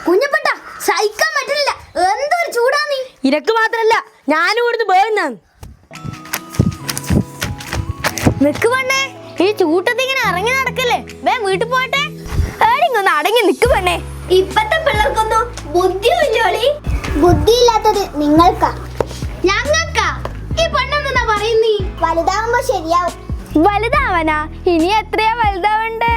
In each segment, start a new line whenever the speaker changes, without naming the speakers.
കുഞ്ഞപ്പട്ട സഹിക്കാൻ പറ്റില്ല, എന്തൊരു ചൂടാ നീ.
ഇരക്ക് മാത്രല്ല ഞാനും ഇവിടുന്ന് പോയെന്നാണ്.
നിക്ക് പെണ്ണേ, ഈ ചൂട്ടത്തിങ്ങനെ ഇറങ്ങി നടക്കല്ലേ, വേ വീട്ടിൽ പോട്ടെ. ഏടിങ്ങൊന്ന് അടങ്ങി നിക്ക് പെണ്ണേ. ഇപ്പത്തെ പിള്ളേർക്കൊന്നും ബുദ്ധിയില്ലോളി. ബുദ്ധിയില്ലാത്തത് നിങ്ങൾക്കാ, ഞങ്ങൾക്കാ. ഈ പെണ്ണെന്നാ പറയുന്നീ? വലുതാവുമ്പോ ശരിയാവും. വലുതാവാനാ? ഇനി എത്രയാ വലുതാവണ്ടേ?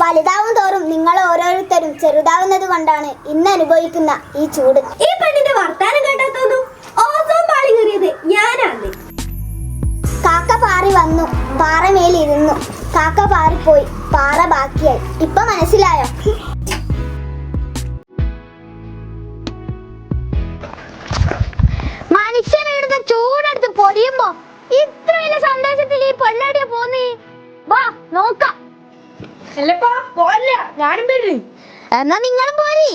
വലുതാവും തോറും നിങ്ങൾ ഓരോരുത്തരും ചെറുതാവുന്നത് കൊണ്ടാണ് ഇന്ന് അനുഭവിക്കുന്ന ഈ ചൂട്. ഈ പെണ്ണിന്റെ വർത്താനം കേട്ടാത്തോന്നും ഓസോൻ പാളി കയറിയത് ഞാനാണ്. കാക്ക പാറി വന്നു, പാറമേലിരുന്നു. കാക്ക പാറിപ്പോയി, പാറ ബാക്കിയായി. ഇപ്പൊ മനസ്സിലായോ? മനുഷ്യനെടുത്ത ചൂടെടുത്ത് പൊടിയുമ്പോ ഇത്ര വലിയ സന്തോഷത്തിൽ ഈ പെണ്ണാടിയ പോന്നീ. വാ നോക്കാം.
ഞാനും പേര്.
എന്നാ നിങ്ങളും പോരി.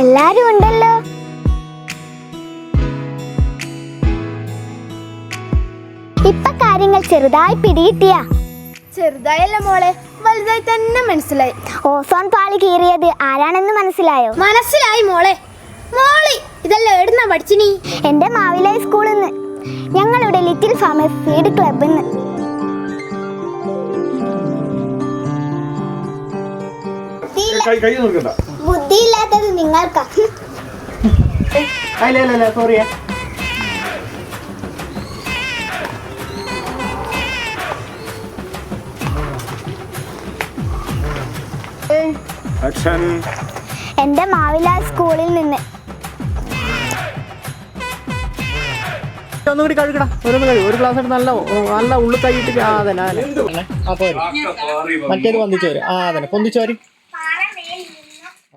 എല്ലാരും ഉണ്ടല്ലോ. ഇപ്പൊ കാര്യങ്ങൾ ചെറുതായി പിടികിട്ടിയ? ചെറുതായല്ല മോളെ, വലുതായി തന്നെ മനസ്സിലായി. ഓസോൺ പാളി കീറിയത് ആരാണെന്ന് മനസ്സിലായോ? മനസ്സിലായി മോളെ. മോളി ഇതെല്ലാം എവിടുന്നാ പഠിച്ചിനി? എന്റെ മാവിലായി സ്കൂളിൽ നിന്ന്, ഞങ്ങളുടെ ലിറ്റിൽ ഫാമേഴ്സ് സീഡ് ക്ലബിൽ നിന്ന്. ബുദ്ധിയില്ലാത്തത് നിങ്ങൾക്കാ. എന്റെ മാവില സ്കൂളിൽ നിന്ന്.
ഒന്നുകൂടി കഴുകടാ, ഓരോന്ന് കഴുകും. ഒരു ഗ്ലാസ് നല്ല നല്ല ഉള്ളു കൈയിട്ട്. ആ അതന്നെ അതന്നെ. അപ്പൊ മറ്റേത് പൊന്തിച്ചോര്. ആ അതന്നെ പൊന്തിച്ചോര്.